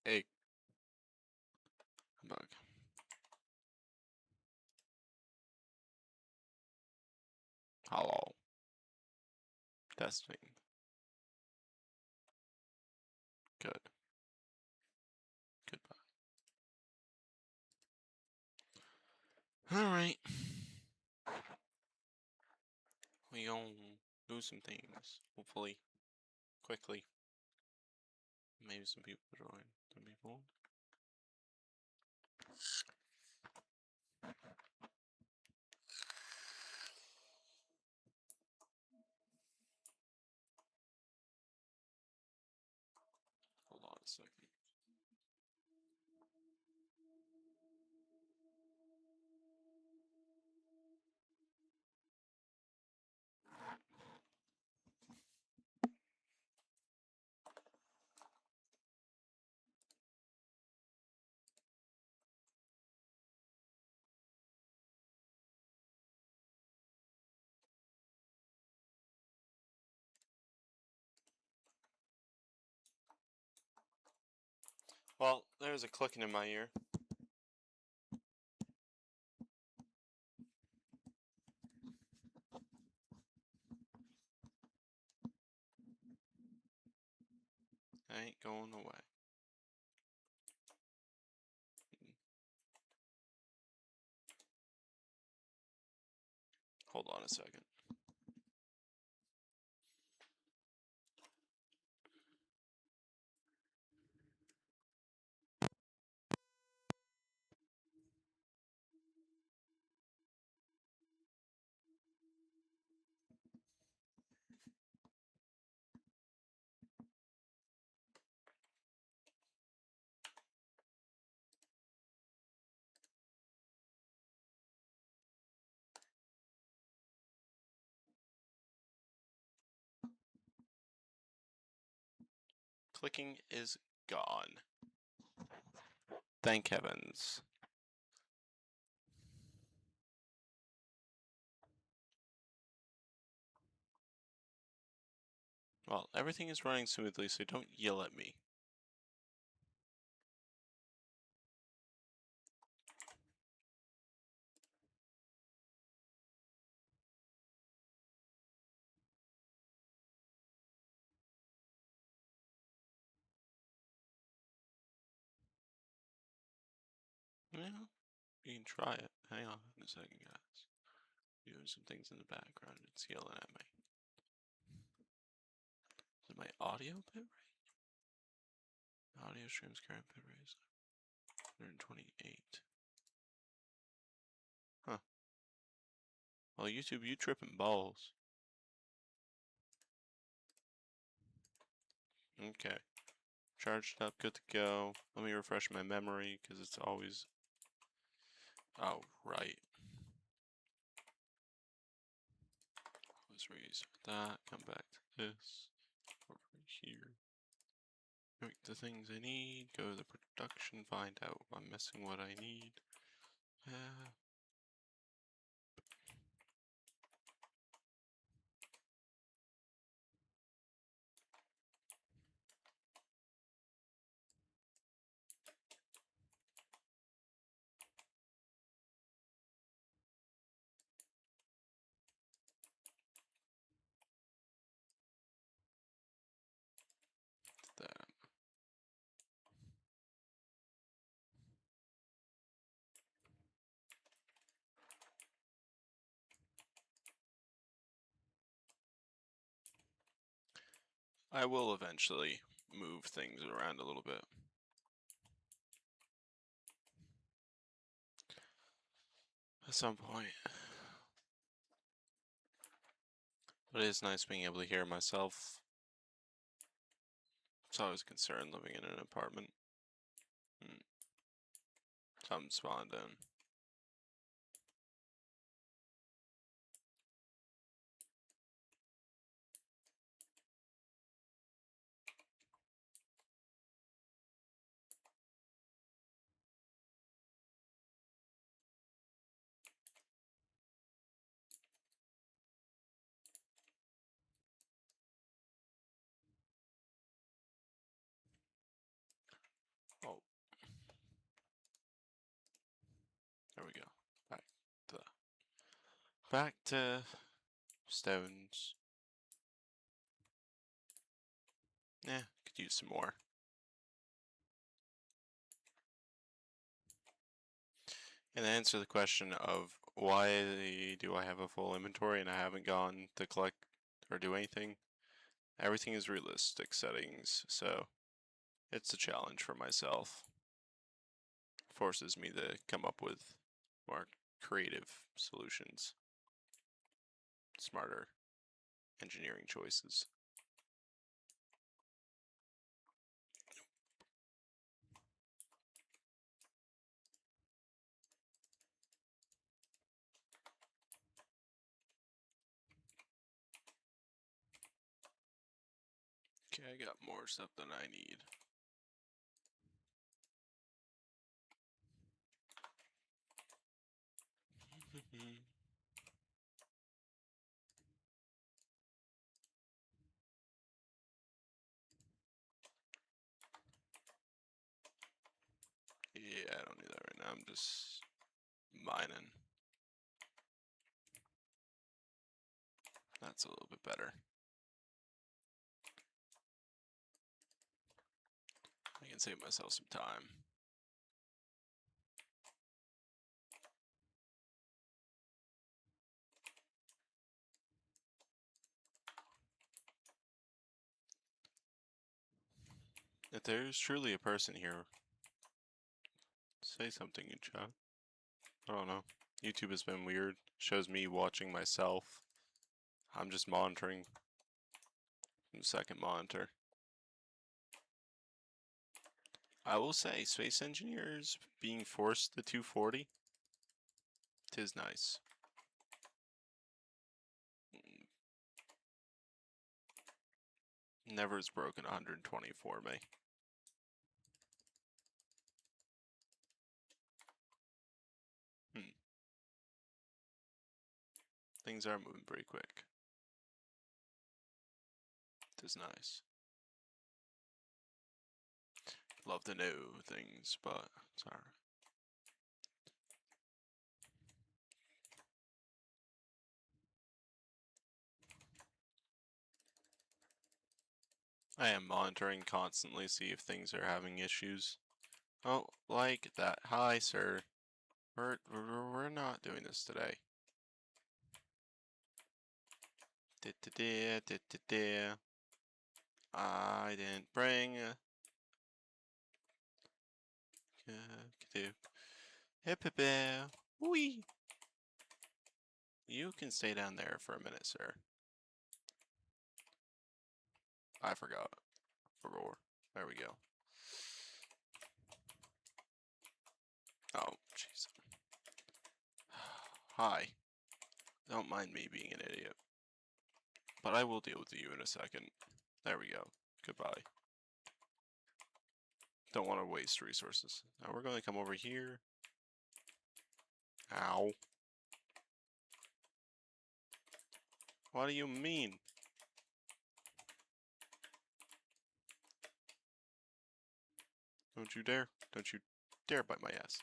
Hey, bug. Hello. Testing. Good. Goodbye. Alright. We gonna do some things. Hopefully. Quickly. Maybe some people join. Some people. Hold on a second. Well, there's a clicking in my ear. I ain't going away. Hold on a second. Clicking is gone. Thank heavens. Well, everything is running smoothly, so don't yell at me. Yeah, you can try it. Hang on a second, guys. Doing some things in the background. It's yelling at me. Is it my audio bit rate? Audio streams current bit rate is 128. Huh. Well, YouTube, you tripping balls. Okay. Charged up, good to go. Let me refresh my memory, because it's always... Oh, right. Let's restart that, come back to this. Over here. Make the things I need, go to the production, find out if I'm missing what I need. That. I will eventually move things around a little bit. At some point. But it is nice being able to hear myself. It's always a concern living in an apartment. Something spawned in. There we go. Back to stones. Yeah, could use some more. And to answer the question of why do I have a full inventory and I haven't gone to collect or do anything, everything is realistic settings, so it's a challenge for myself. Forces me to come up with more creative solutions, smarter engineering choices. Okay, I got more stuff than I need. Yeah, I don't need that right now. I'm just mining. That's a little bit better. I can save myself some time. If there's truly a person here, say something in chat. I don't know. YouTube has been weird. Shows me watching myself. I'm just monitoring. Second monitor. I will say, space engineers being forced to 240, 'tis nice. Never has broken 120 for me. Things are moving pretty quick. 'Tis nice. Love to know things, but it's alright. I am monitoring constantly, see if things are having issues. Oh, like that. Hi, sir. We're not doing this today. I didn't bring hip hip. Wee. You can stay down there for a minute, sir. I forgot. There we go. Oh, jeez. Hi. Don't mind me being an idiot. But I will deal with you in a second. There we go. Goodbye. Don't want to waste resources. Now we're going to come over here. Ow. What do you mean? Don't you dare. Don't you dare bite my ass.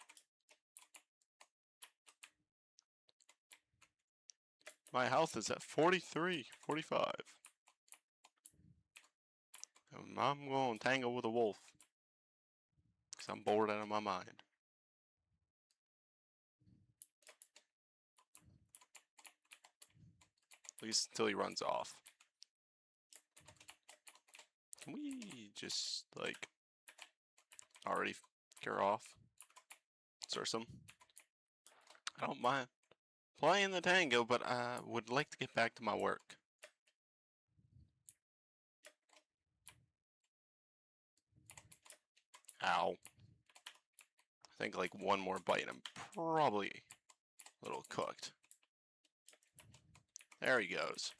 My health is at 43, 45. I'm going to tangle with a wolf. Because I'm bored out of my mind. At least until he runs off. Can we just, like, already get off? Source him? I don't mind playing the tango, but I would like to get back to my work. Ow. I think like one more bite and I'm probably a little cooked. There he goes.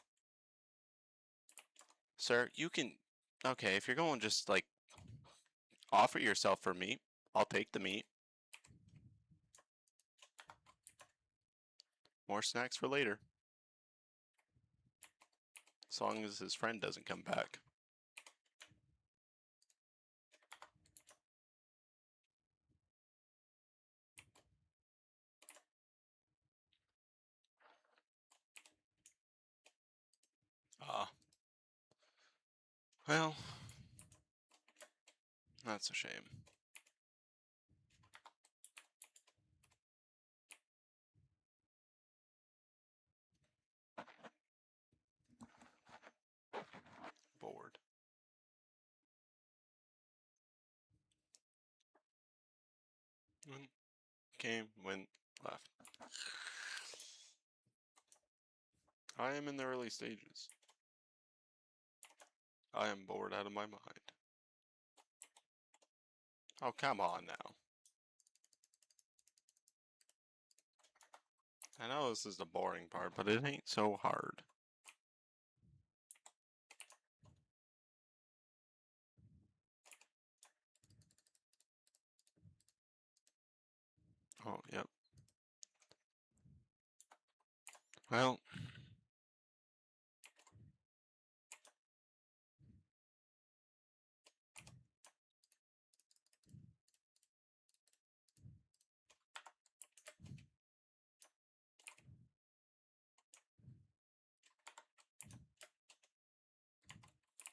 Sir, you can... Okay, if you're going just like... Offer yourself for meat. I'll take the meat. More snacks for later. As long as his friend doesn't come back. Well, that's a shame. Bored. Came, went, left. I am in the early stages. I am bored out of my mind. Oh, come on now. I know this is the boring part, but it ain't so hard. Oh, yep. Well,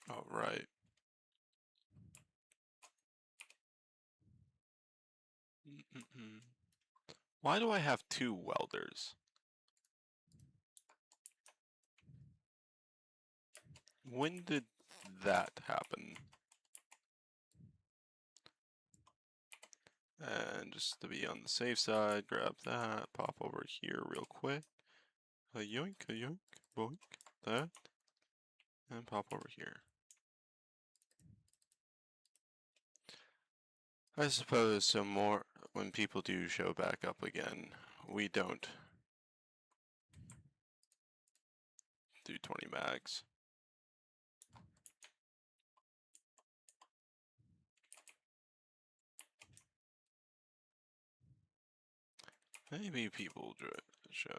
all right. Why do I have two welders? When did that happen? And just to be on the safe side, grab that, pop over here real quick. A yoink, boink, that, and pop over here. I suppose some more, when people do show back up again, we don't do 20 mags. Maybe people show.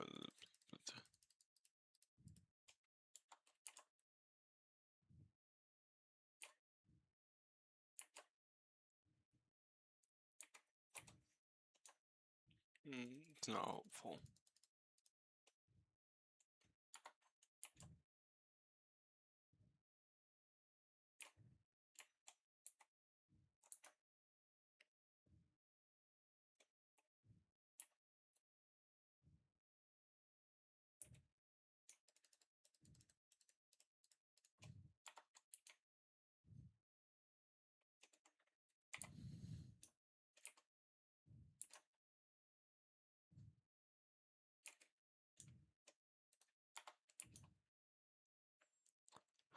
It's not hopeful.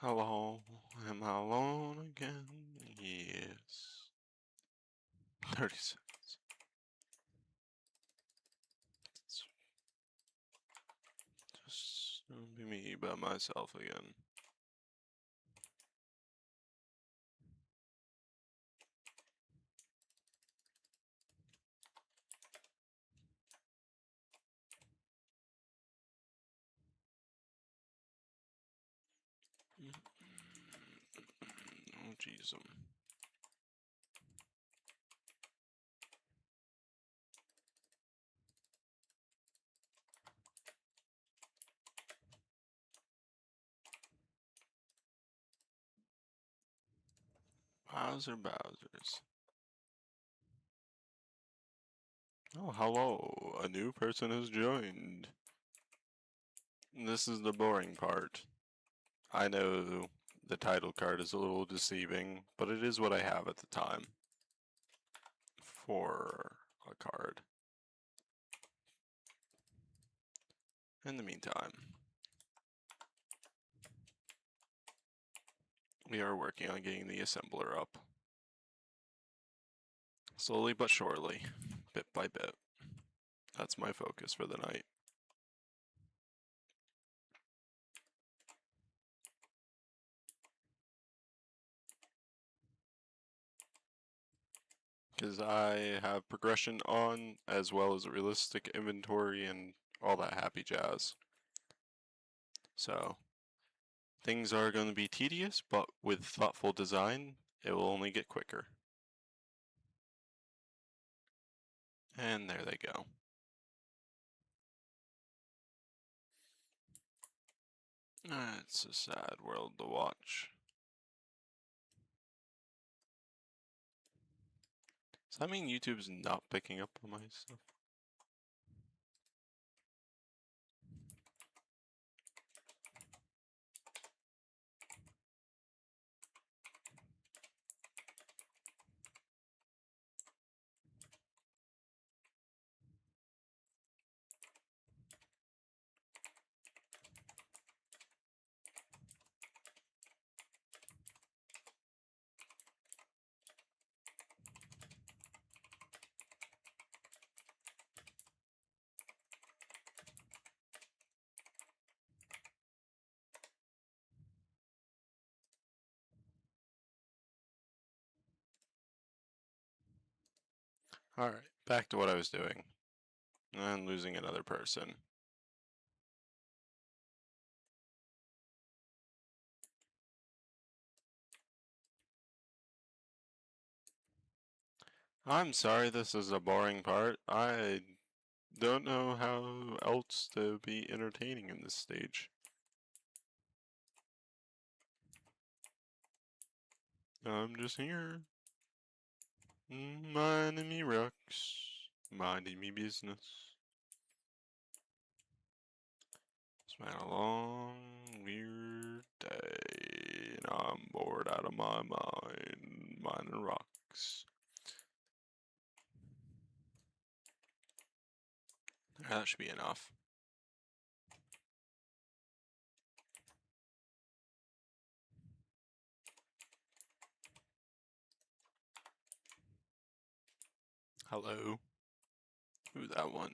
Hello, am I alone again? Yes. 30 seconds. Just be me by myself again. Oh, jeez. Bowsers. Oh, hello. A new person has joined. This is the boring part. I know the title card is a little deceiving, but it is what I have at the time for a card. In the meantime, we are working on getting the assembler up. Slowly but surely, bit by bit. That's my focus for the night. Because I have progression on, as well as a realistic inventory and all that happy jazz. So, things are going to be tedious, but with thoughtful design, it will only get quicker. And there they go. It's a sad world to watch. that mean YouTube's not picking up on my stuff? Alright, back to what I was doing. And losing another person. I'm sorry this is a boring part. I don't know how else to be entertaining in this stage. I'm just here. Minding me rocks. Minding me business. It's been a long, weird day, and I'm bored out of my mind. Minding rocks. That should be enough. Hello. Ooh, that one.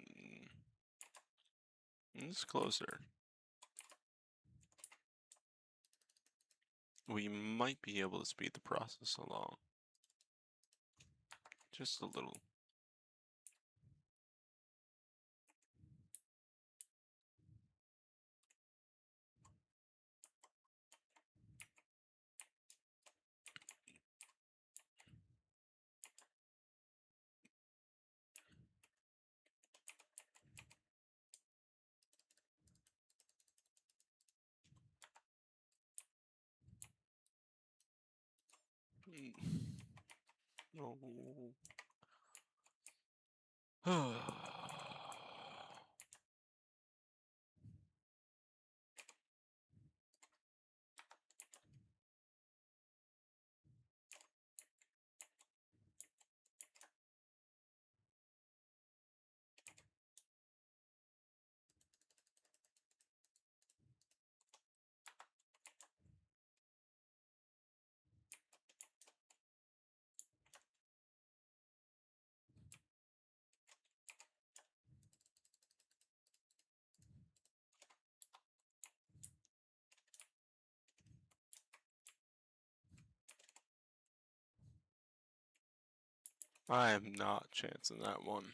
It's closer. We might be able to speed the process along. Just a little. No. I am not chancing that one.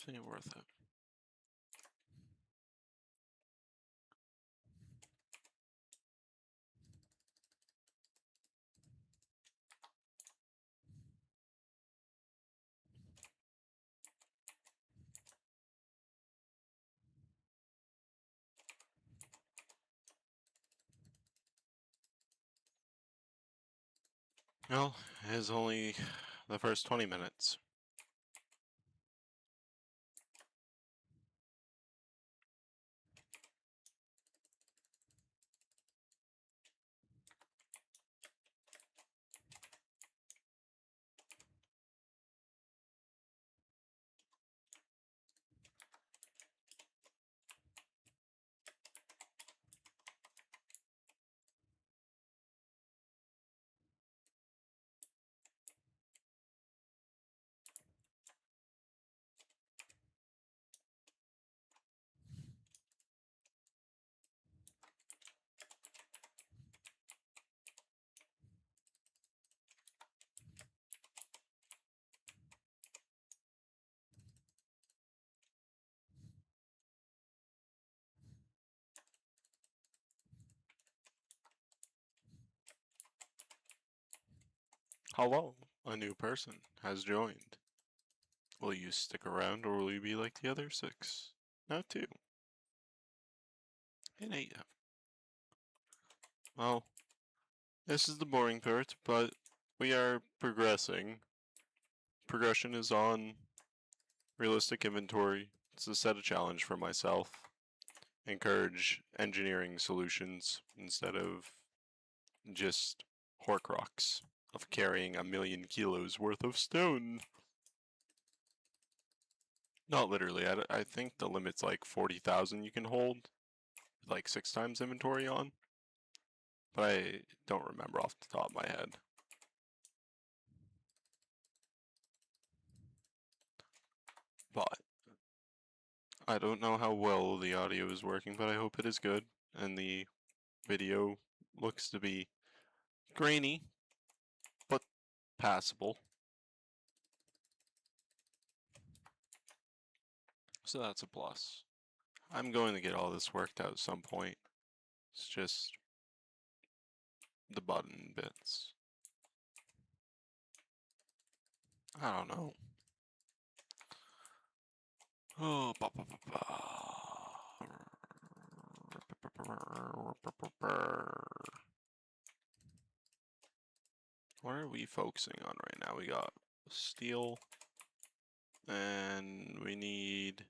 It ain't worth it. Well, it is only the first 20 minutes. Hello, a new person has joined. Will you stick around or will you be like the other 6? No, 2. And 8. Well, this is the boring part, but we are progressing. progression is on realistic inventory. It's to set a challenge for myself. Encourage engineering solutions instead of just Horcrux of carrying 1,000,000 kilos worth of stone. Not literally. I think the limit's like 40,000 you can hold, like 6 times inventory on. But I don't remember off the top of my head. But I don't know how well the audio is working, but I hope it is good. And the video looks to be grainy, but passable. So that's a plus. I'm going to get all this worked out at some point. It's just the button bits. I don't know. Oh, what are we focusing on right now? We got steel, and we need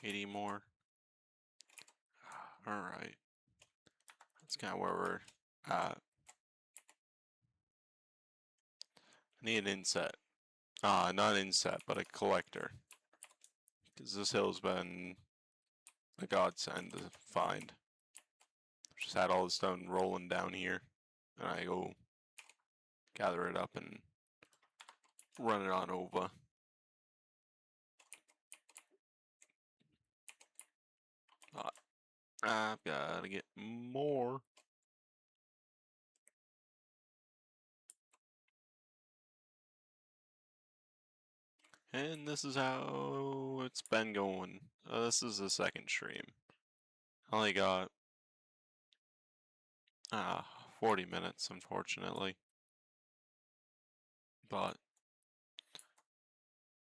80 more. Alright. That's kind of where we're at. I need an inset. Not an inset, but a collector. Because this hill's been a godsend to find. Just had all the stone rolling down here, and I go gather it up and run it on over. But I've gotta get more. And this is how it's been going. This is the second stream. I only got 40 minutes, unfortunately. But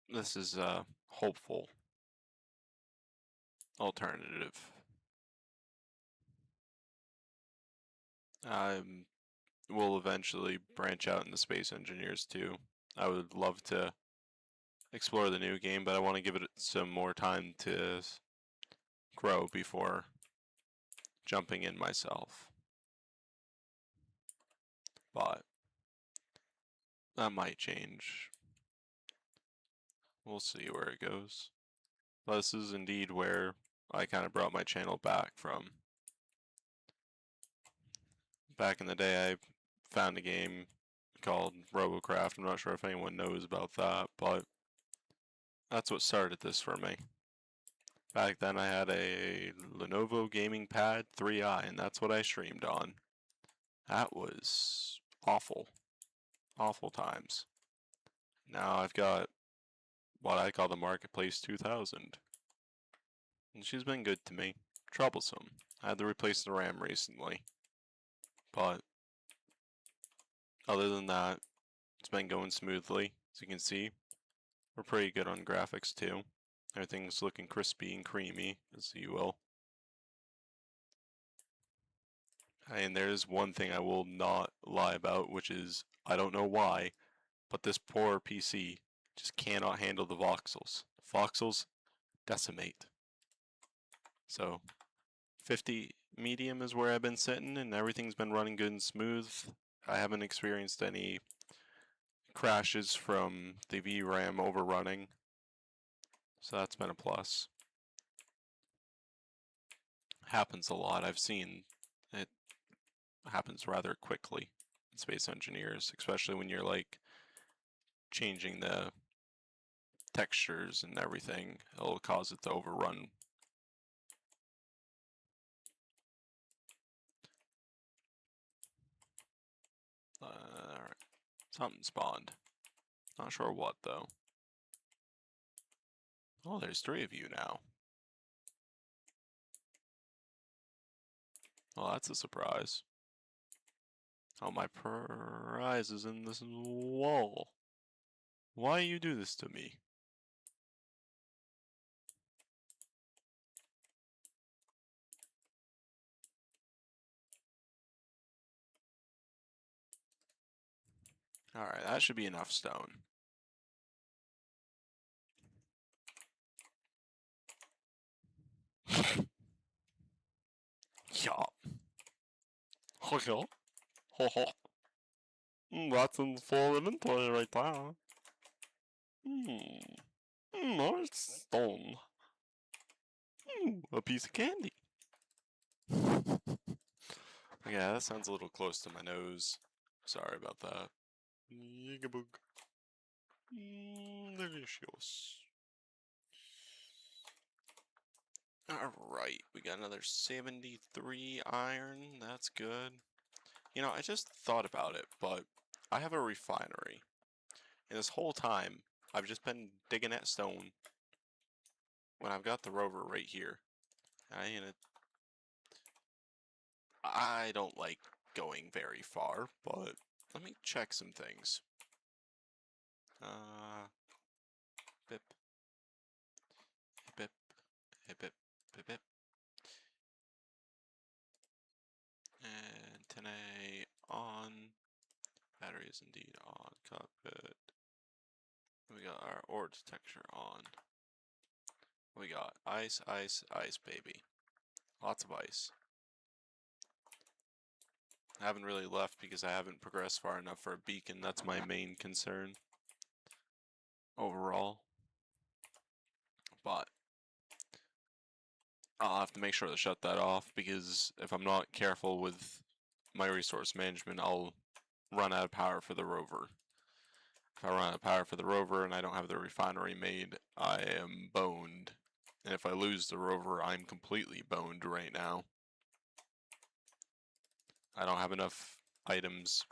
this is a hopeful alternative. I will eventually branch out into Space Engineers too. I would love to explore the new game, but I want to give it some more time to grow before jumping in myself. But that might change. We'll see where it goes. But this is indeed where I kind of brought my channel back from. Back in the day, I found a game called Robocraft. I'm not sure if anyone knows about that, but that's what started this for me. Back then I had a Lenovo Gaming Pad 3i, and that's what I streamed on. That was awful. Awful times. Now I've got what I call the Marketplace 2000. And she's been good to me. Troublesome. I had to replace the RAM recently. But other than that, it's been going smoothly. As you can see, we're pretty good on graphics too. Everything's looking crispy and creamy, as you will. And there's one thing I will not lie about, which is, I don't know why, but this poor PC just cannot handle the voxels. Voxels decimate. So, 50 medium is where I've been sitting, and everything's been running good and smooth. I haven't experienced any crashes from the VRAM overrunning, so that's been a plus. Happens a lot. I've seen it happens rather quickly in Space Engineers, especially when you're like changing the textures and everything. It'll cause it to overrun. Alright. Something spawned. Not sure what though. Oh, there's 3 of you now. Well, that's a surprise. Oh, my prize is in this wall. Why you do this to me? Alright, that should be enough stone. Yeah. Okay. That's in full inventory right there. Nice stone. A piece of candy. Yeah, that sounds a little close to my nose. Sorry about that. Yigabug. Delicious. Alright, we got another 73 iron. That's good. You know, I just thought about it, but I have a refinery. And this whole time, I've just been digging at stone when I've got the rover right here. I don't like going very far, but let me check some things. Bip. Bip. Bip. Bip. Bip. Antennae on. Battery is indeed on. Cockpit. We got our ore detector on. We got ice, ice, ice, baby. Lots of ice. I haven't really left because I haven't progressed far enough for a beacon. That's my main concern overall. But I'll have to make sure to shut that off because if I'm not careful with my resource management, I'll run out of power for the rover. If I run out of power for the rover and I don't have the refinery made, I am boned. And if I lose the rover, I'm completely boned right now. I don't have enough items.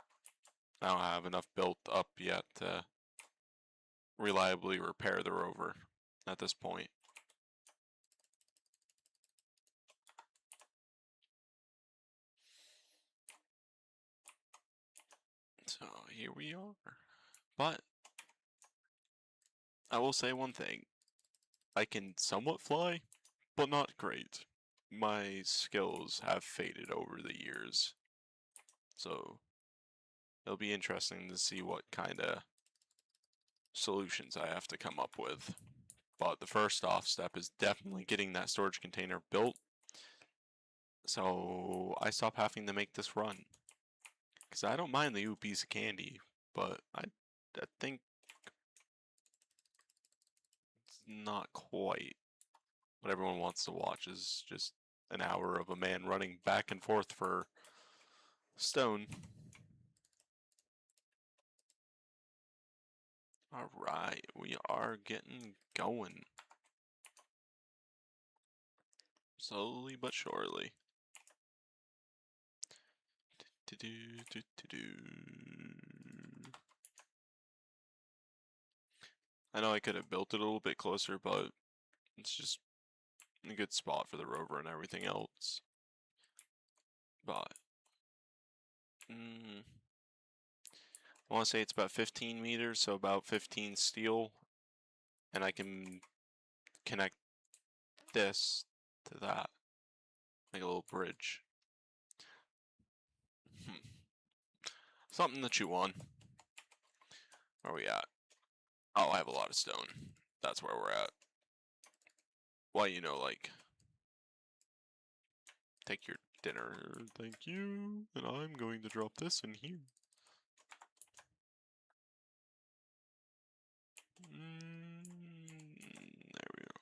I don't have enough built up yet to reliably repair the rover at this point. So here we are. But I will say one thing. I can somewhat fly, but not great. My skills have faded over the years. So it'll be interesting to see what kind of solutions I have to come up with. But the first off step is definitely getting that storage container built so I stop having to make this run. Because I don't mind the piece of candy, but I think it's not quite what everyone wants to watch is just an hour of a man running back and forth for stone. Alright, we are getting going. Slowly but surely. I know I could have built it a little bit closer, but it's just a good spot for the rover and everything else. But I want to say it's about 15 meters, so about 15 steel, and I can connect this to that, like a little bridge. Something to chew on. Where are we at? Oh, I have a lot of stone. That's where we're at. Well, you know, like, take your dinner, thank you, and I'm going to drop this in here. There we are.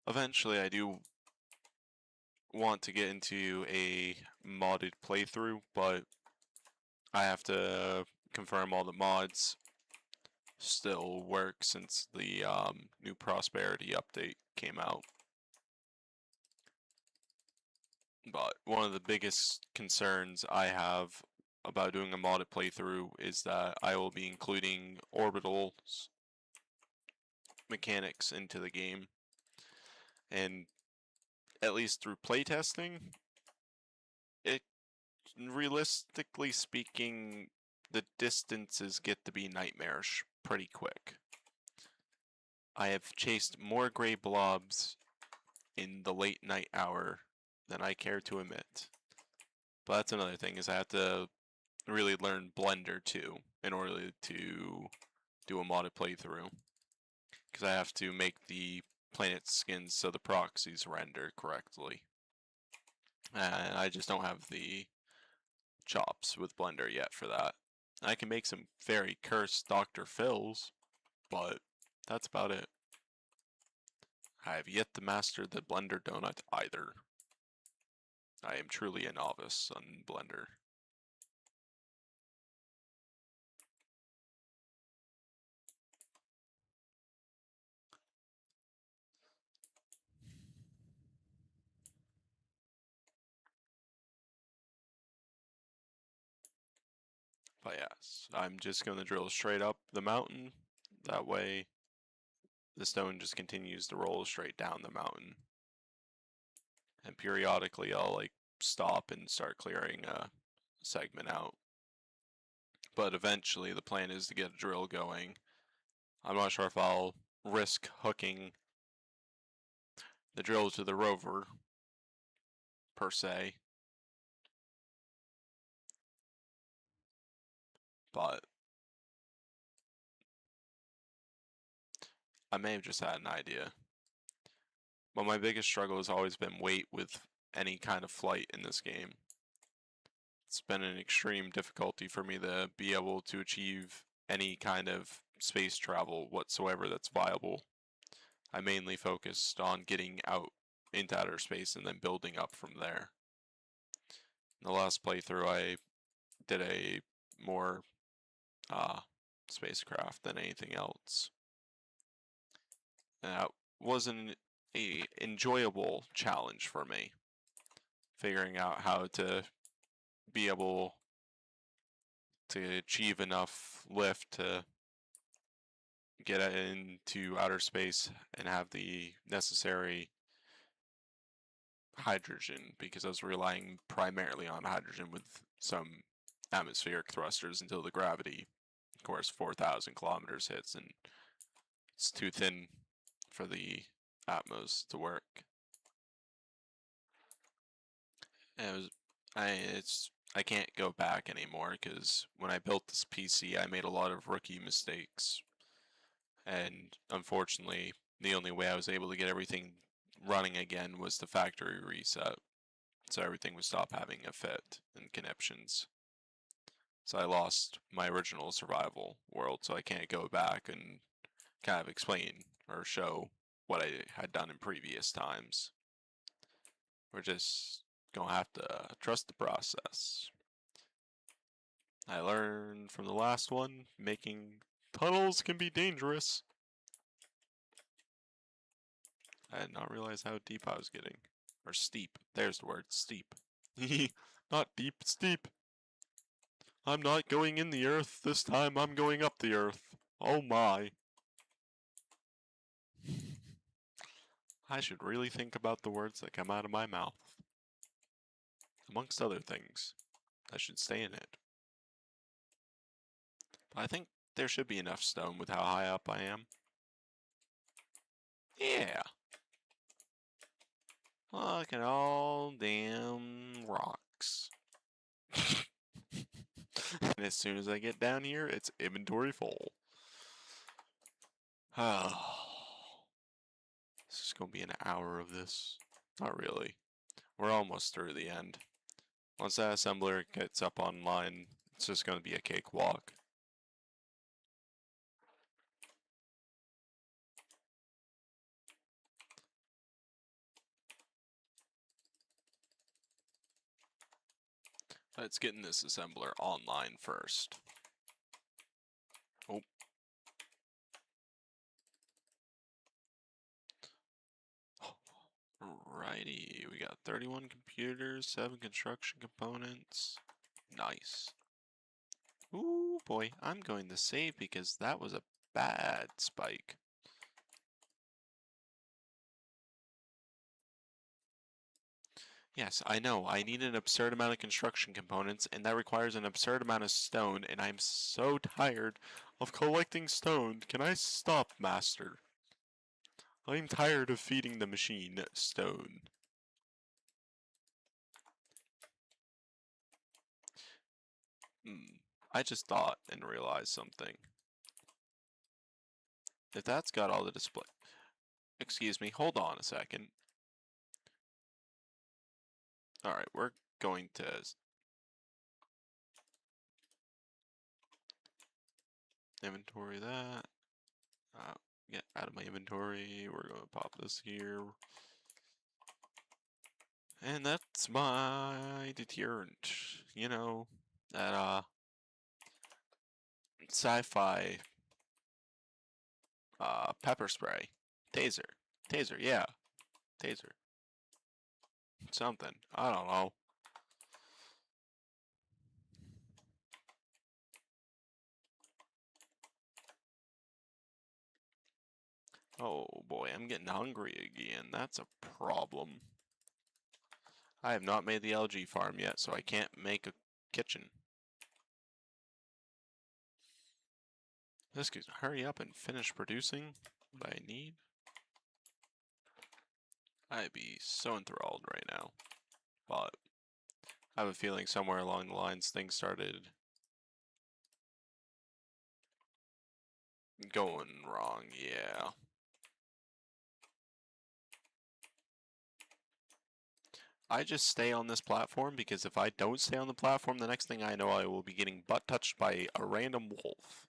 Eventually, I do want to get into a modded playthrough, but I have to confirm all the mods still work since the new Prosperity update came out. But one of the biggest concerns I have about doing a modded playthrough is that I will be including orbitals mechanics into the game. And at least through playtesting, it, realistically speaking, the distances get to be nightmarish pretty quick. I have chased more gray blobs in the late night hour than I care to admit. But that's another thing, is I have to really learn Blender too in order to do a modded playthrough. Because I have to make the planet skins so the proxies render correctly. And I just don't have the chops with Blender yet for that. I can make some very cursed Dr. Phil's, but that's about it. I have yet to master the Blender donut either. I am truly a novice on Blender. But yes, I'm just going to drill straight up the mountain. That way, the stone just continues to roll straight down the mountain. And periodically, I'll like stop and start clearing a segment out. But eventually, the plan is to get a drill going. I'm not sure if I'll risk hooking the drill to the rover, per se. But I may have just had an idea. But my biggest struggle has always been weight with any kind of flight in this game. It's been an extreme difficulty for me to be able to achieve any kind of space travel whatsoever that's viable. I mainly focused on getting out into outer space and then building up from there. In the last playthrough, I did a more spacecraft than anything else. And that wasn't a enjoyable challenge for me. Figuring out how to be able to achieve enough lift to get into outer space and have the necessary hydrogen, because I was relying primarily on hydrogen with some atmospheric thrusters until the gravity, of course, 4,000 kilometers hits, and it's too thin for the Atmos to work. And I can't go back anymore, because when I built this PC, I made a lot of rookie mistakes. And unfortunately, the only way I was able to get everything running again was the factory reset. So everything would stop having a fit and conniptions. So I lost my original survival world, so I can't go back and kind of explain or show what I had done in previous times. We're just gonna have to trust the process. I learned from the last one, making tunnels can be dangerous. I did not realize how deep I was getting. Or steep. There's the word, steep. Not deep, steep. I'm not going in the earth this time, I'm going up the earth. Oh my. I should really think about the words that come out of my mouth. Amongst other things, I should stay in it. But I think there should be enough stone with how high up I am. Yeah. Look at all damn rocks. And as soon as I get down here, it's inventory full. Oh. This is going to be an hour of this. Not really. We're almost through the end. Once that assembler gets up online, it's just going to be a cakewalk. Let's get in this assembler online first. Oh. Alrighty, we got 31 computers, 7 construction components. Nice. Ooh boy, I'm going to save because that was a bad spike. Yes, I know, I need an absurd amount of construction components, and that requires an absurd amount of stone, and I'm so tired of collecting stone. Can I stop, master? I'm tired of feeding the machine stone. I just thought and realized something. If that's got all the display... Excuse me, hold on a second. Alright, we're going to inventory that. Get out of my inventory. We're going to pop this here. And that's my deterrent. You know, that sci-fi pepper spray. Taser. Taser, yeah. Taser. Something. I don't know. Oh boy, I'm getting hungry again. That's a problem. I have not made the algae farm yet, so I can't make a kitchen. This could hurry up and finish producing what I need. I'd be so enthralled right now. But I have a feeling somewhere along the lines things started going wrong, yeah. I just stay on this platform because if I don't stay on the platform, the next thing I know I will be getting butt touched by a random wolf.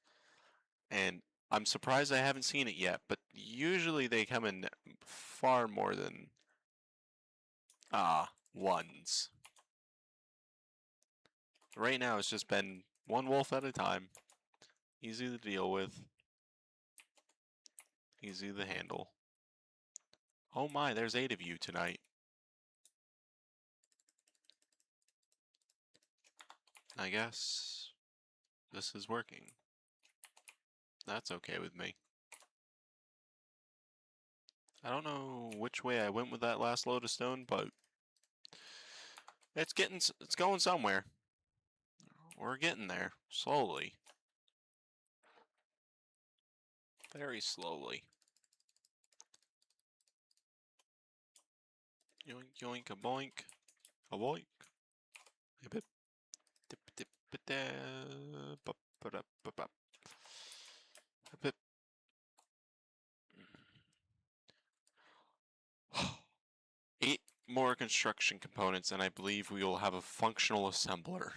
And I'm surprised I haven't seen it yet, but usually they come in far more than ones. Right now it's just been one wolf at a time. Easy to deal with. Easy to handle. Oh my, there's 8 of you tonight. I guess this is working. That's okay with me. I don't know which way I went with that last load of stone, but it's going somewhere. We're getting there, slowly. Very slowly. Yoink, yoink, a boink. A boink. A bip. Dip, dip, bup, ba-da, bup, bup. A bip. 8 more construction components, and I believe we will have a functional assembler.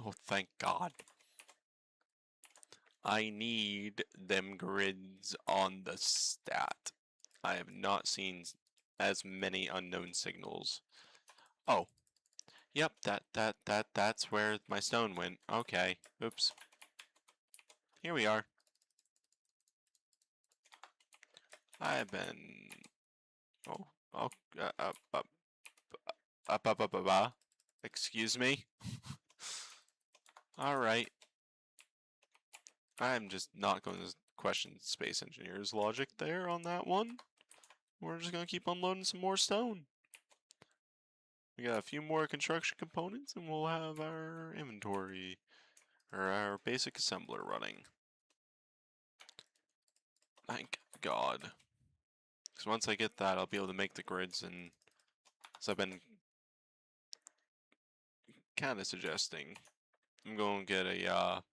Oh, thank God. I need them grids on the stat. I have not seen as many unknown signals. Oh. Yep, that's where my stone went. Okay. Oops. Here we are. I've been... Oh. Oh. Excuse me? Alright. I'm just not going to question Space Engineer's logic there on that one. We're just going to keep unloading some more stone. We got a few more construction components and we'll have our inventory, or our basic assembler running. Thank God. Because once I get that, I'll be able to make the grids, and as I've been kind of suggesting, I'm going to get a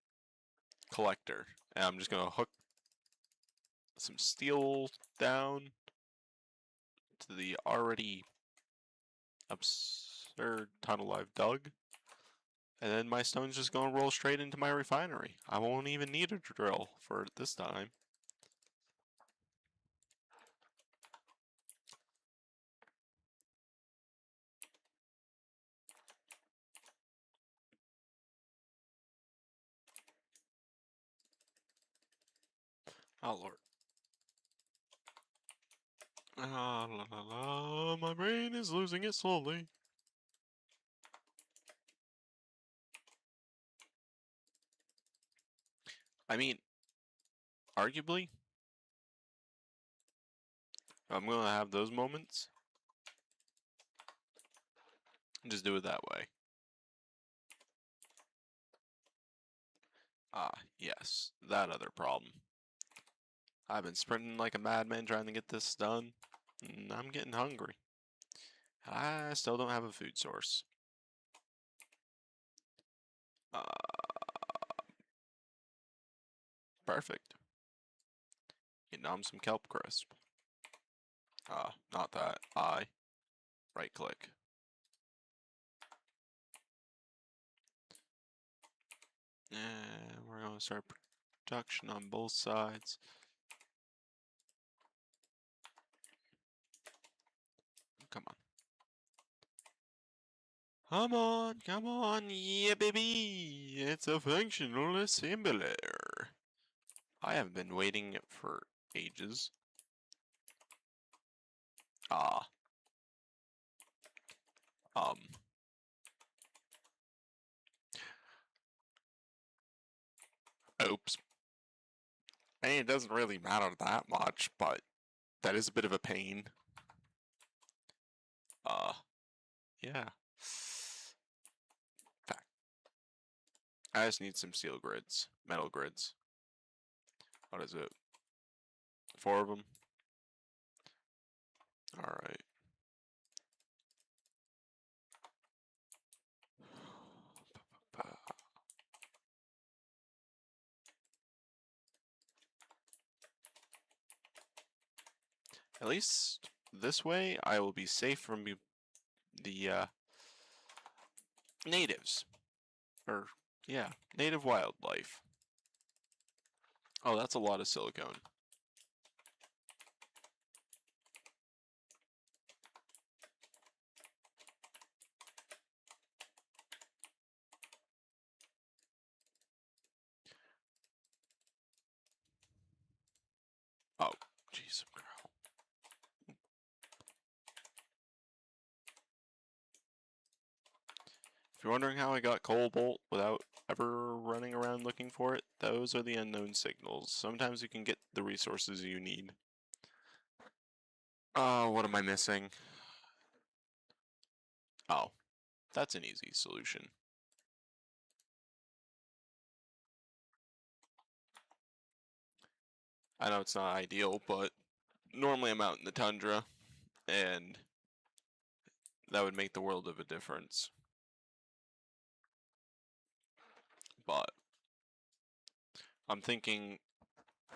collector, and I'm just going to hook some steel down to the already absurd tunnel I've dug, and then my stone's just going to roll straight into my refinery. I won't even need a drill for it this time. Oh lord. Ah, la la la, my brain is losing it slowly. I mean, arguably, I'm gonna have those moments. Just do it that way. Ah, yes, that other problem. I've been sprinting like a madman trying to get this done, and I'm getting hungry. I still don't have a food source. Perfect. Getting on some kelp crisp. Not that. I. Right click. And we're going to start production on both sides. Come on. Come on, come on, yeah baby! It's a functional assembler. I have been waiting for ages. Oops. I mean, it doesn't really matter that much, but that is a bit of a pain. Yeah. Fact. I just need some steel grids, metal grids. What is it? 4 of them? Alright. At least this way I will be safe from the natives. Or, yeah, native wildlife. Oh, that's a lot of silicone. Oh, jeez, girl. If you're wondering how I got cobalt without ever running around looking for it, those are the unknown signals. Sometimes you can get the resources you need. What am I missing? Oh, that's an easy solution. I know it's not ideal, but normally I'm out in the tundra, and that would make the world of a difference. But I'm thinking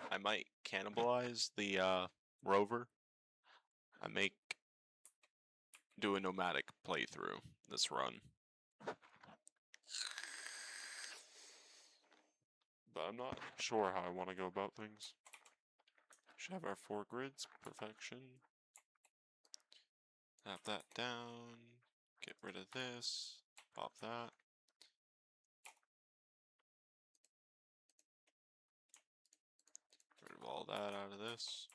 I might cannibalize the rover. I do a nomadic playthrough this run. But I'm not sure how I want to go about things. Should have our 4 grids, perfection. Tap that down, get rid of this, pop that. Get rid of all that out of this.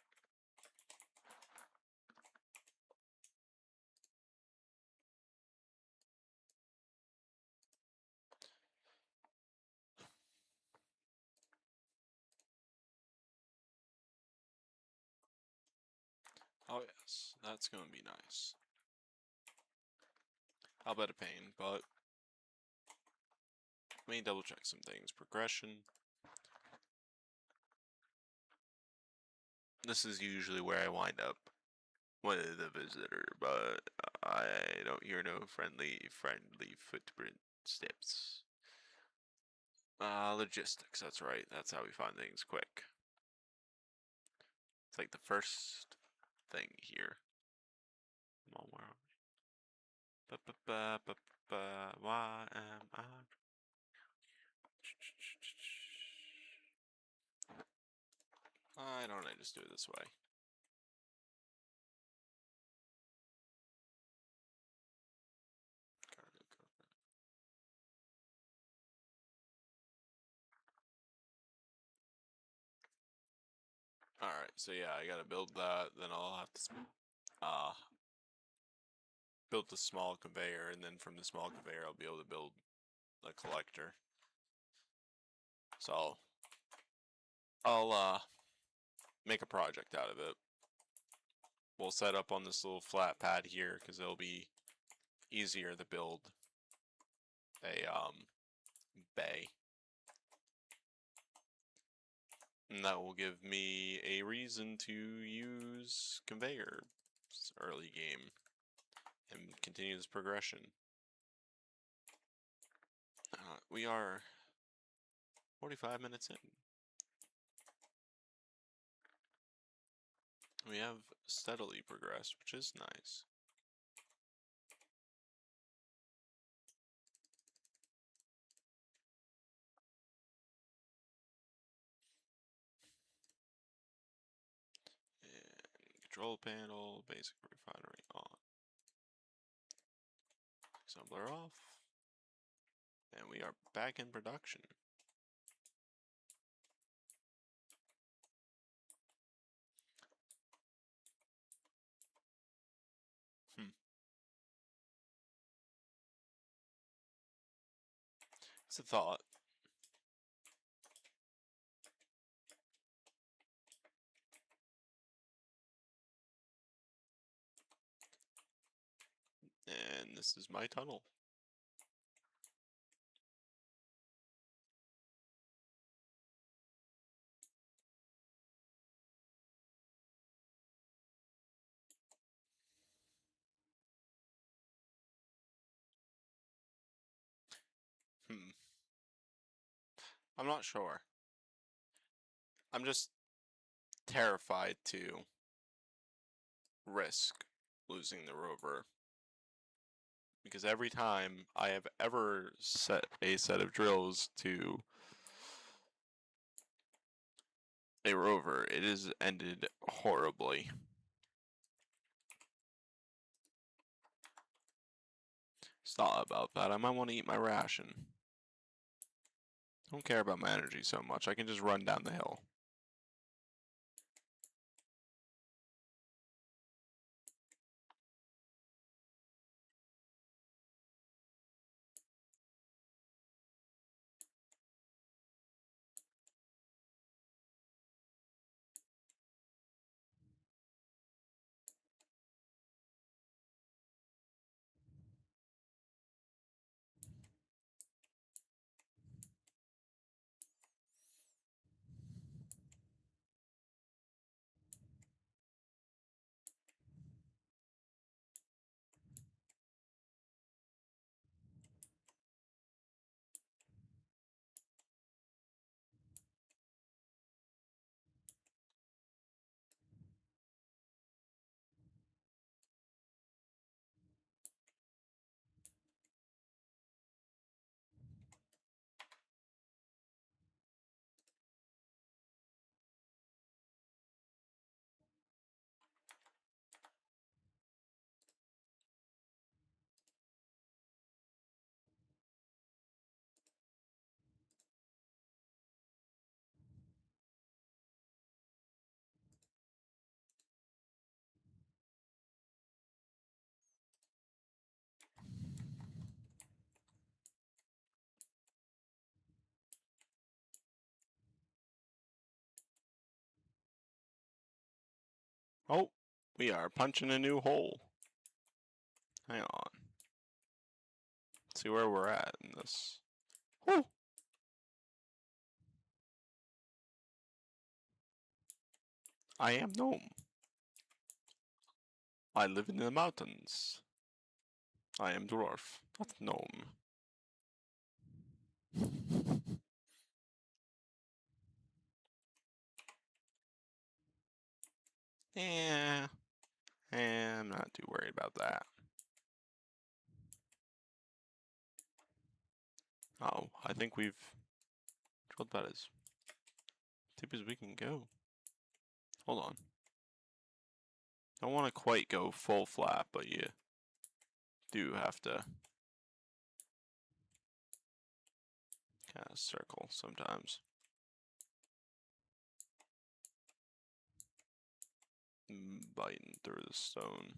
Oh yes, that's going to be nice. I'll bet a pain, but let me double check some things. Progression. This is usually where I wind up with the visitor, but I don't hear no friendly footprint steps. Logistics, that's right. That's how we find things quick. It's like the first thing here. Come on, where are we? Why am I? Why don't I just do it this way? Alright, so yeah, I gotta build that, then I'll have to build the small conveyor, and then from the small conveyor I'll be able to build a collector. So I'll make a project out of it. We'll set up on this little flat pad here because it'll be easier to build a bay. And that will give me a reason to use conveyor early game and continue this progression. We are 45 minutes in. We have steadily progressed, which is nice. And control panel, basic refinery on. Assembler off. And we are back in production. It's a thought. And this is my tunnel. I'm not sure. I'm just terrified to risk losing the rover. Because every time I have ever set a set of drills to a rover, it has ended horribly. It's not about that. I might want to eat my ration. I don't care about my energy so much. I can just run down the hill. Oh, we are punching a new hole. Hang on. Let's see where we're at in this. Whew. I am gnome. I live in the mountains. I am dwarf, not gnome. Yeah, I'm not too worried about that. Oh, I think we've drilled about as deep as we can go. Hold on. Don't want to quite go full flat, but you do have to kind of circle sometimes. Biting through the stone.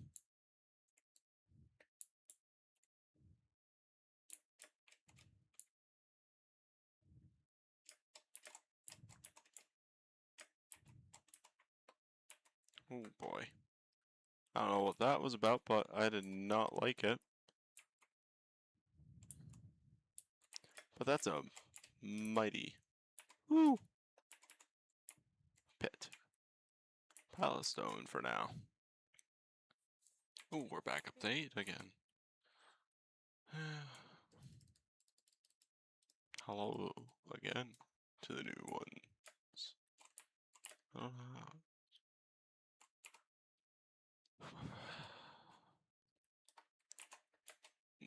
Oh boy. I don't know what that was about, but I did not like it. But that's a mighty woo pit. Pile of stone for now. Oh, we're back up to 8 again. Hello again to the new ones.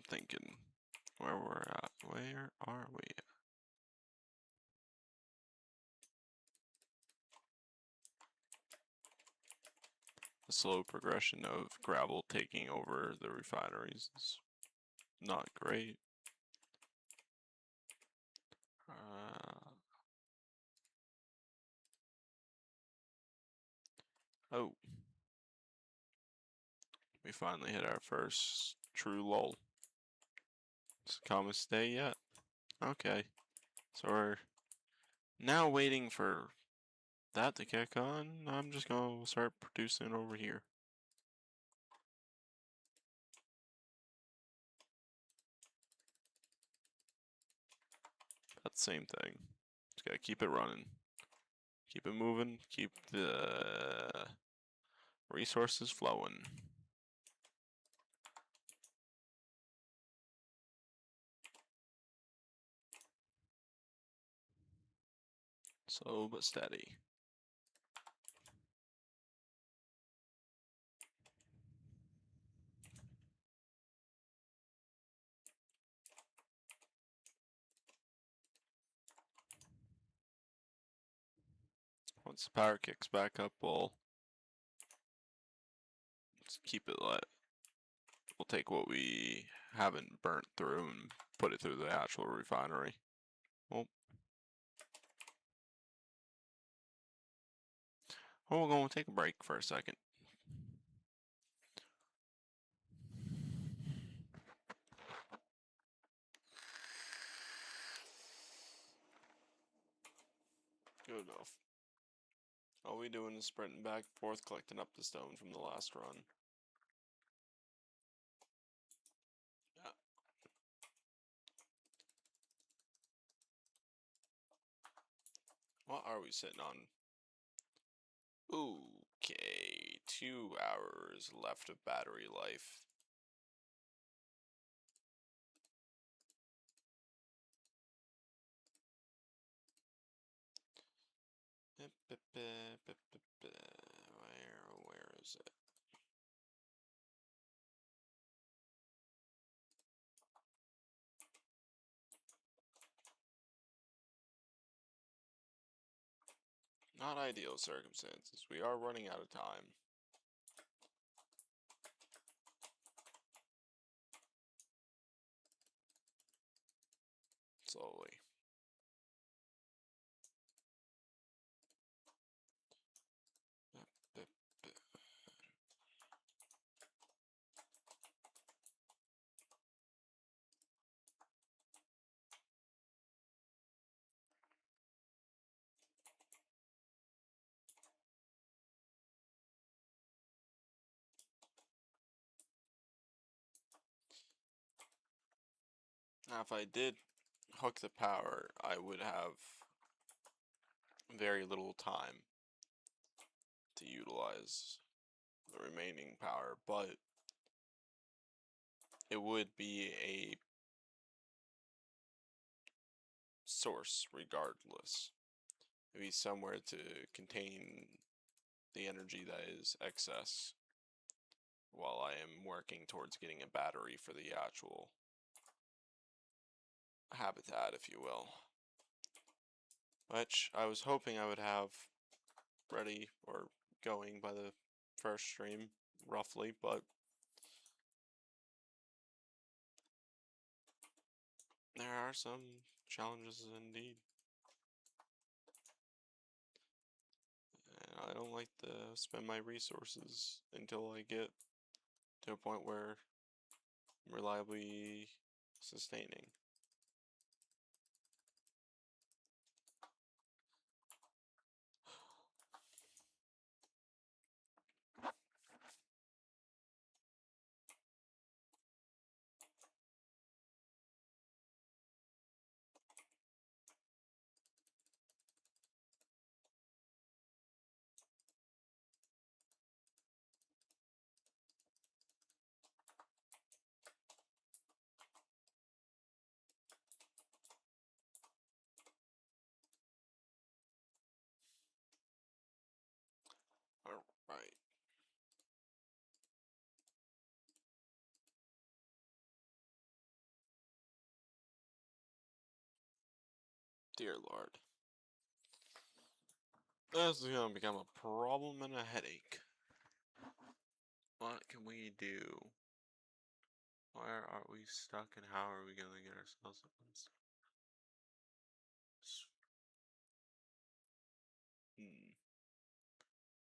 thinking where we're at. Where are we? The slow progression of gravel taking over the refineries is not great. Oh, we finally hit our first true lull. Does Kama stay yet? Okay, so we're now waiting for that to kick on. I'm just gonna start producing over here. That's the same thing. Just gotta keep it running. Keep it moving. Keep the resources flowing. Slow but steady. Once the power kicks back up, we'll just keep it lit. We'll take what we haven't burnt through and put it through the actual refinery. Well, we're going to take a break for a second. Good enough. All we doing is sprinting back and forth, collecting up the stone from the last run. Yeah. What are we sitting on? Okay, 2 hours left of battery life. Where is it? Not ideal circumstances. We are running out of time. Slowly. Now, if I did hook the power, I would have very little time to utilize the remaining power, but it would be a source regardless. It'd be somewhere to contain the energy that is excess while I am working towards getting a battery for the actual habitat, if you will. Which I was hoping I would have ready or going by the first stream, roughly, but there are some challenges indeed. And I don't like to spend my resources until I get to a point where I'm reliably sustaining. Dear Lord. This is gonna become a problem and a headache. What can we do? Where are we stuck and how are we gonna get ourselves up on stuff?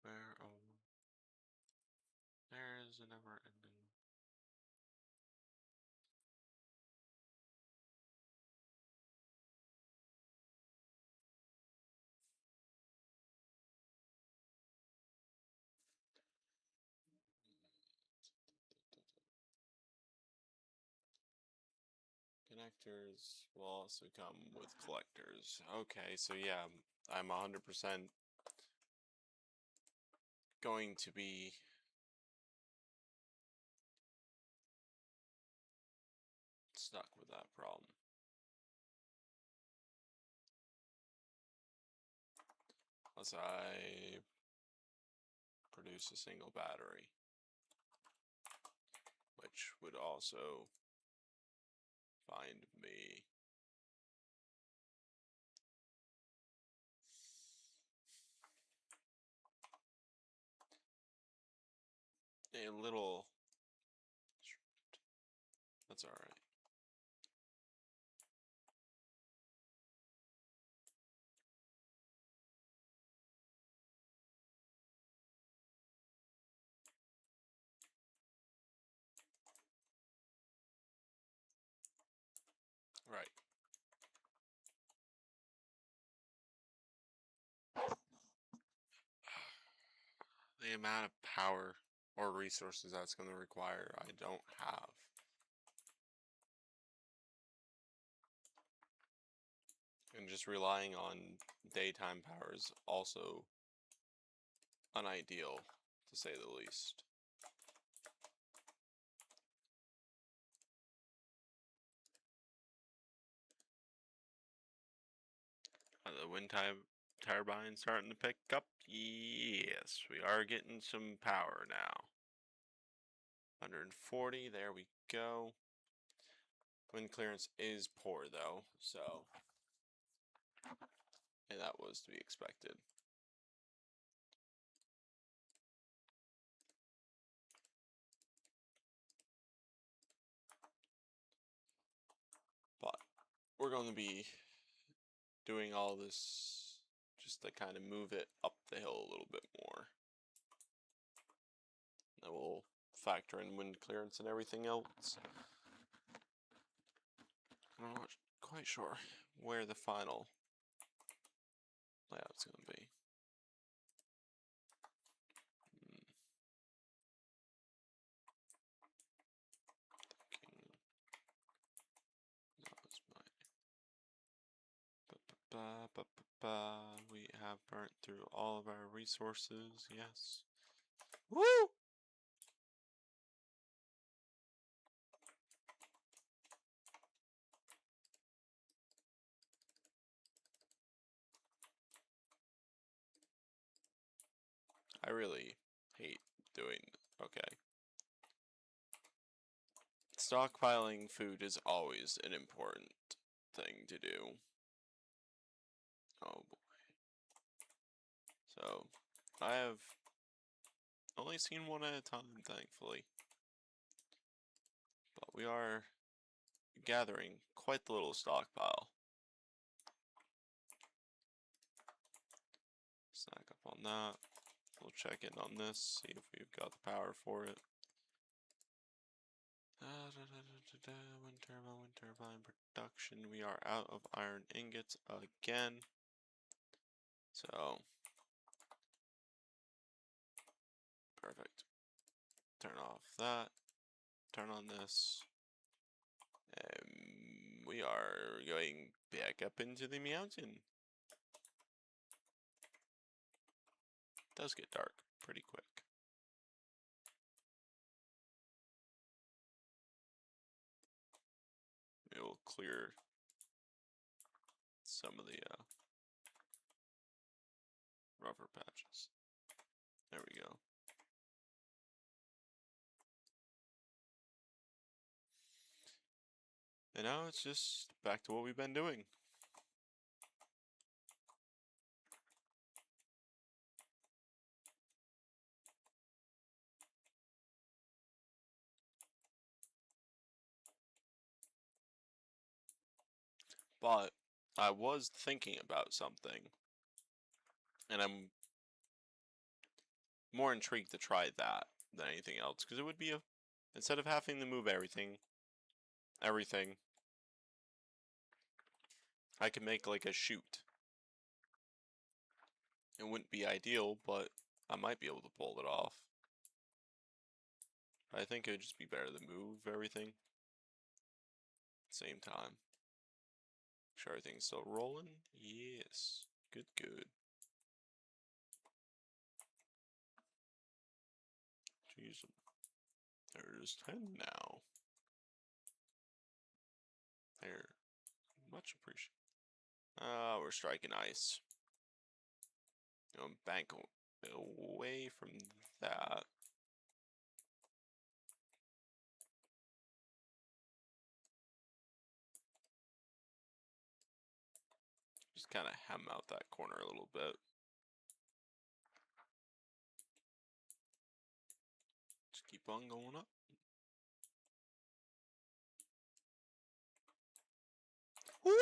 Where there's a never ending. Connectors will also come with collectors. Okay, so yeah, I'm 100% going to be stuck with that problem. Unless I produce a single battery, which would also find me a little. That's all right. Right. The amount of power or resources that's going to require, I don't have. And just relying on daytime power is also unideal, to say the least. The wind turbine starting to pick up. Yes, we are getting some power now. 140, there we go. Wind clearance is poor though, so and that was to be expected. But we're going to be doing all this just to kind of move it up the hill a little bit more. Then we'll factor in wind clearance and everything else. I'm not quite sure where the final layout's going to be. We have burnt through all of our resources, yes. Woo! I really hate doing, okay. Stockpiling food is always an important thing to do. Oh boy. So, I have only seen one at a time, thankfully. But we are gathering quite the little stockpile. Snack up on that. We'll check in on this, see if we've got the power for it. Wind turbine production. We are out of iron ingots again. So, perfect. Turn off that. Turn on this. And we are going back up into the mountain. It does get dark pretty quick. It will clear some of the rougher patches. There we go. And now it's just back to what we've been doing. But I was thinking about something, and I'm more intrigued to try that than anything else, because it would be instead of having to move everything, I could make like a chute. It wouldn't be ideal, but I might be able to pull it off. I think it would just be better to move everything at the same time. Make sure everything's still rolling. Yes. Good, good. Jeez. There's 10 now. There. Much appreciated. We're striking ice. Bank away from that. Just kind of hem out that corner a little bit. Just keep on going up. Where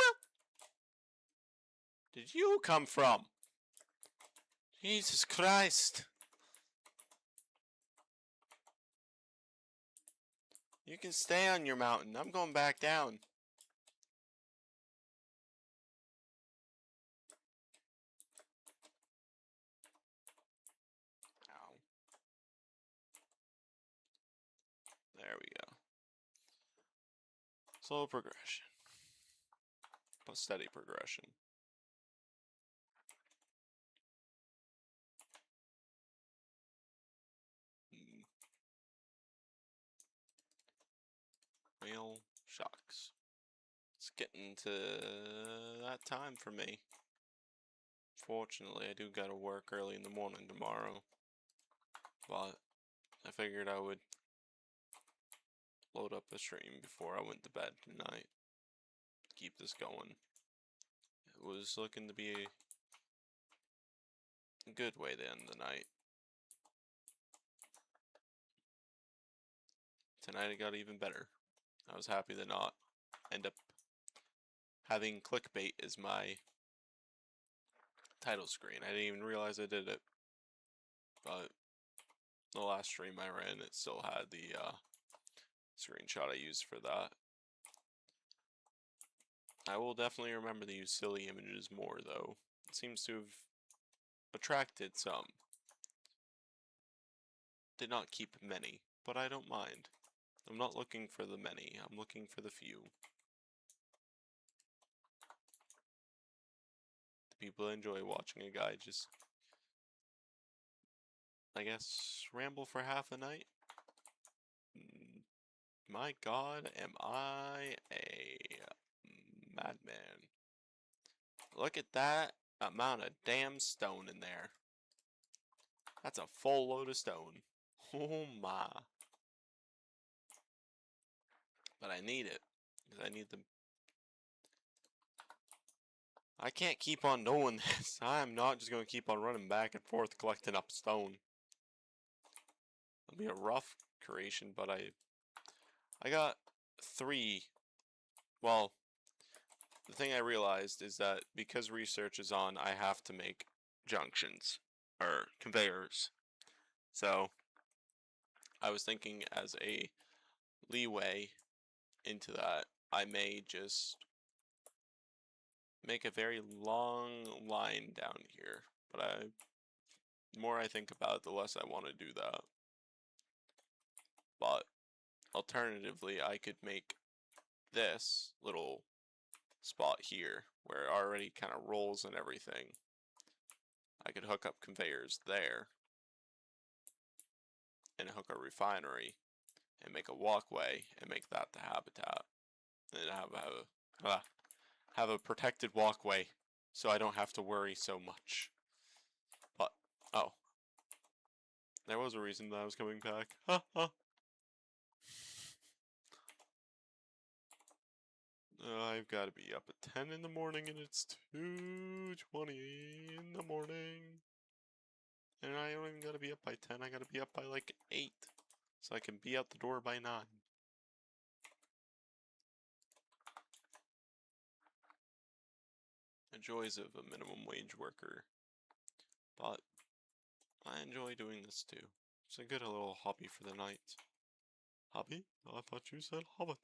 did you come from? Jesus Christ. You can stay on your mountain. I'm going back down. Ow. There we go. Slow progression. But steady progression. Whale shocks. It's getting to that time for me. Fortunately, I do gotta work early in the morning tomorrow. But I figured I would load up a stream before I went to bed tonight. Keep this going. It was looking to be a good way to end the night. Tonight it got even better. I was happy to not end up having clickbait as my title screen. I didn't even realize I did it. But the last stream I ran, it still had the screenshot I used for that. I will definitely remember to use silly images more, though. It seems to have attracted some. Did not keep many, but I don't mind. I'm not looking for the many, I'm looking for the few. The people enjoy watching a guy just, I guess, ramble for half a night. My God, am I a madman? Look at that amount of damn stone in there. That's a full load of stone. Oh my. But I need it, because I need them. I can't keep on doing this. I'm not just going to keep on running back and forth collecting up stone. It'll be a rough creation, but I got 3. Well, the thing I realized is that because research is on, I have to make junctions, or conveyors. So, I was thinking as a leeway into that, I may just make a very long line down here. But the more I think about it, the less I want to do that. But alternatively, I could make this little spot here where it already kind of rolls and everything. I could hook up conveyors there and hook a refinery and make a walkway and make that the habitat, and have a protected walkway so I don't have to worry so much. But oh, there was a reason that I was coming back. I've got to be up at 10 in the morning and it's 2:20 in the morning. And I don't even got to be up by 10, I got to be up by like 8. So I can be out the door by 9. joys of a minimum wage worker, but I enjoy doing this too. It's a good little hobby for the night. Hobby? I thought you said hobbit.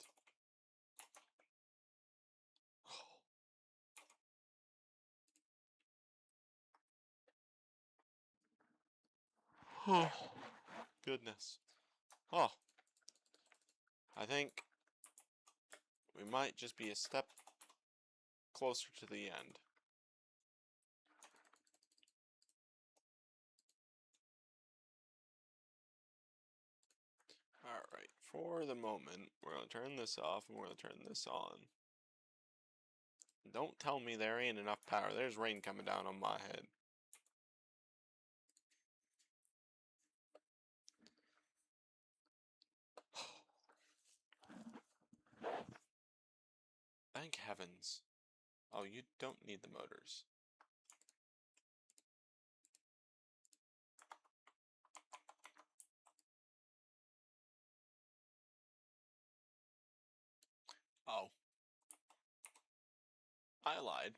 Oh, goodness. Oh, I think we might just be a step closer to the end. Alright, for the moment, we're going to turn this off and we're going to turn this on. Don't tell me there ain't enough power. There's rain coming down on my head. Thank heavens. Oh, you don't need the motors. Oh. I lied.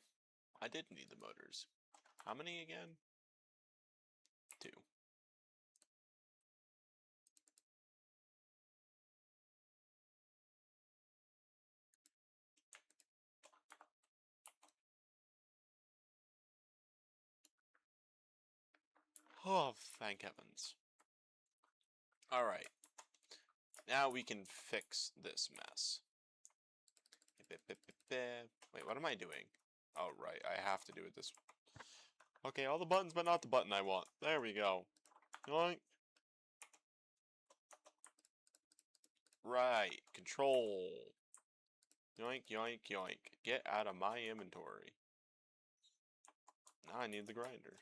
I did need the motors. How many again? 2. Oh, thank heavens. Alright. Now we can fix this mess. Wait, what am I doing? Oh, right. I have to do it this way. Okay, all the buttons, but not the button I want. There we go. Yoink. Right. Control. Yoink, yoink, yoink. Get out of my inventory. Now I need the grinder.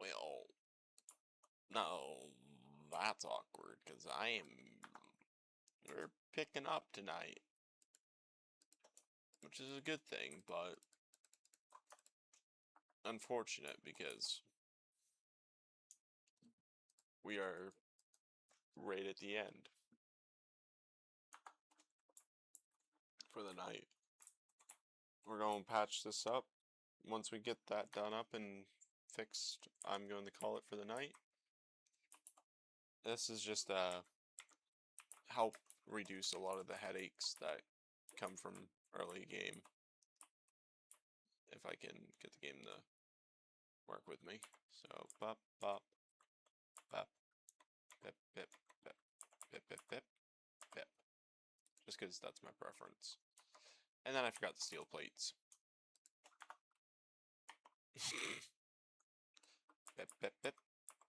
Well, no, that's awkward, because we're picking up tonight. Which is a good thing, but unfortunate because we are right at the end for the night. We're going to patch this up. Once we get that done up and fixed, I'm going to call it for the night. This is just to help reduce a lot of the headaches that come from early game. If I can get the game to work with me. So, bop, bop, bop, pip, pip, pip, pip, pip, pip, pip. Just because that's my preference. And then I forgot the steel plates. Pip, pip, pip.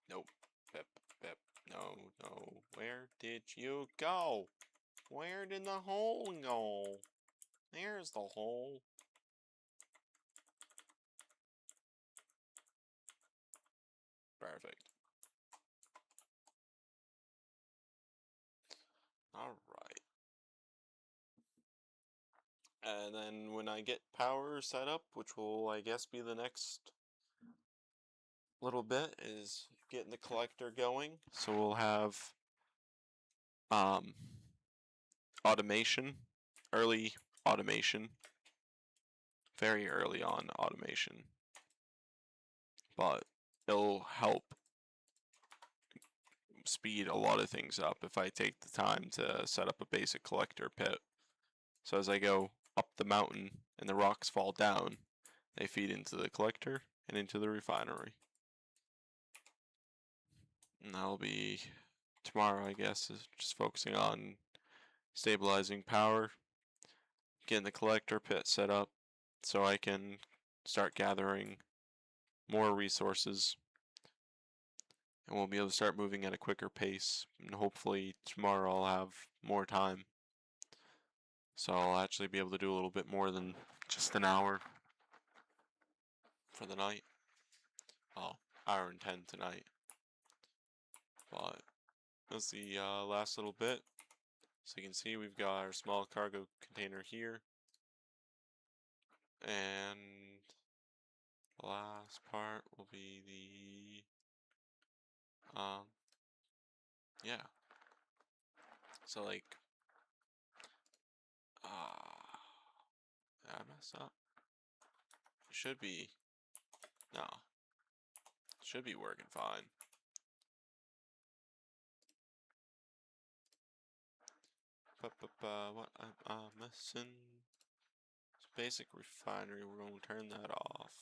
Nope. Pip, pip. No, no. Where did you go? Where did the hole go? There's the hole. Perfect. Alright. And then when I get power set up, which will, I guess, be the next little bit, is getting the collector going. So we'll have automation, early automation, very early on automation, but it'll help speed a lot of things up if I take the time to set up a basic collector pit. So as I go up the mountain and the rocks fall down, they feed into the collector and into the refinery. And that'll be tomorrow, I guess, is just focusing on stabilizing power, getting the collector pit set up so I can start gathering more resources, and we'll be able to start moving at a quicker pace, and hopefully tomorrow I'll have more time, so I'll actually be able to do a little bit more than just an hour for the night. Oh, hour and 10 tonight. But that's the last little bit. So you can see we've got our small cargo container here. And the last part will be the, yeah. So like, did I mess up? It should be, no. It should be working fine. What am I missing? Basic refinery, we're going to turn that off.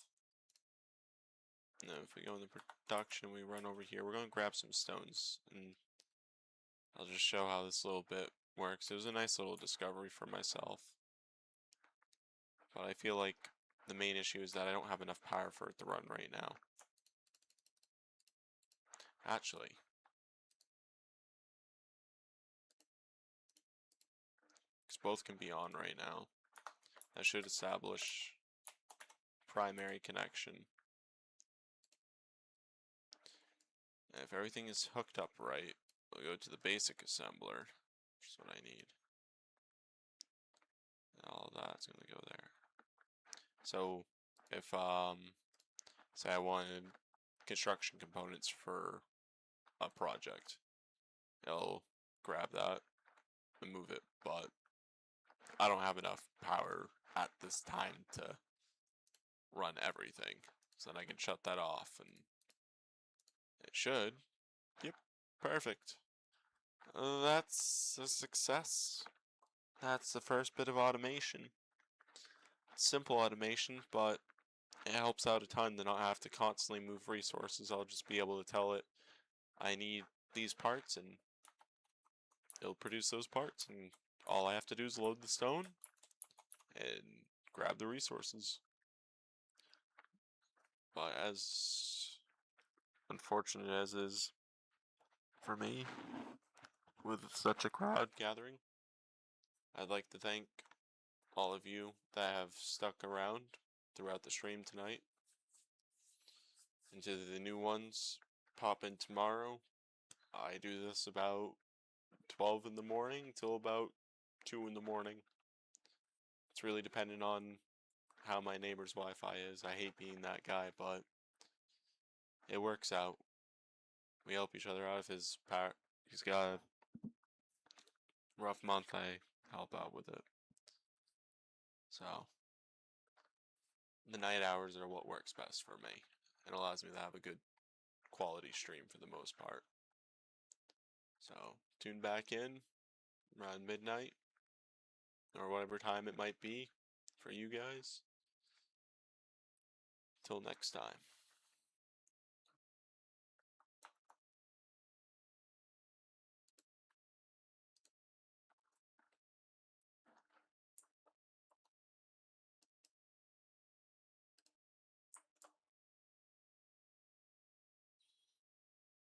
Now if we go in the production, we run over here. We're going to grab some stones, and I'll just show how this little bit works. It was a nice little discovery for myself. But I feel like the main issue is that I don't have enough power for it to run right now. Actually, because both can be on right now. That should establish primary connection. And if everything is hooked up right, we'll go to the basic assembler, which is what I need. And all that's going to go there. So if say I wanted construction components for a project, it'll grab that and move it, but I don't have enough power at this time to run everything. So then I can shut that off, and it should. Yep, perfect. That's a success. That's the first bit of automation. Simple automation, but it helps out a ton to not have to constantly move resources. I'll just be able to tell it I need these parts, and it'll produce those parts, and all I have to do is load the stone and grab the resources. But as unfortunate as is for me with such a crowd gathering, I'd like to thank all of you that have stuck around throughout the stream tonight. And to the new ones, pop in tomorrow. I do this about 12 in the morning till about 2 in the morning. It's really dependent on how my neighbor's Wi-Fi is. I hate being that guy, but it works out. We help each other out. If he's got a rough month, I help out with it. So the night hours are what works best for me. It allows me to have a good quality stream for the most part. So tune back in around midnight or whatever time it might be for you guys. Till next time.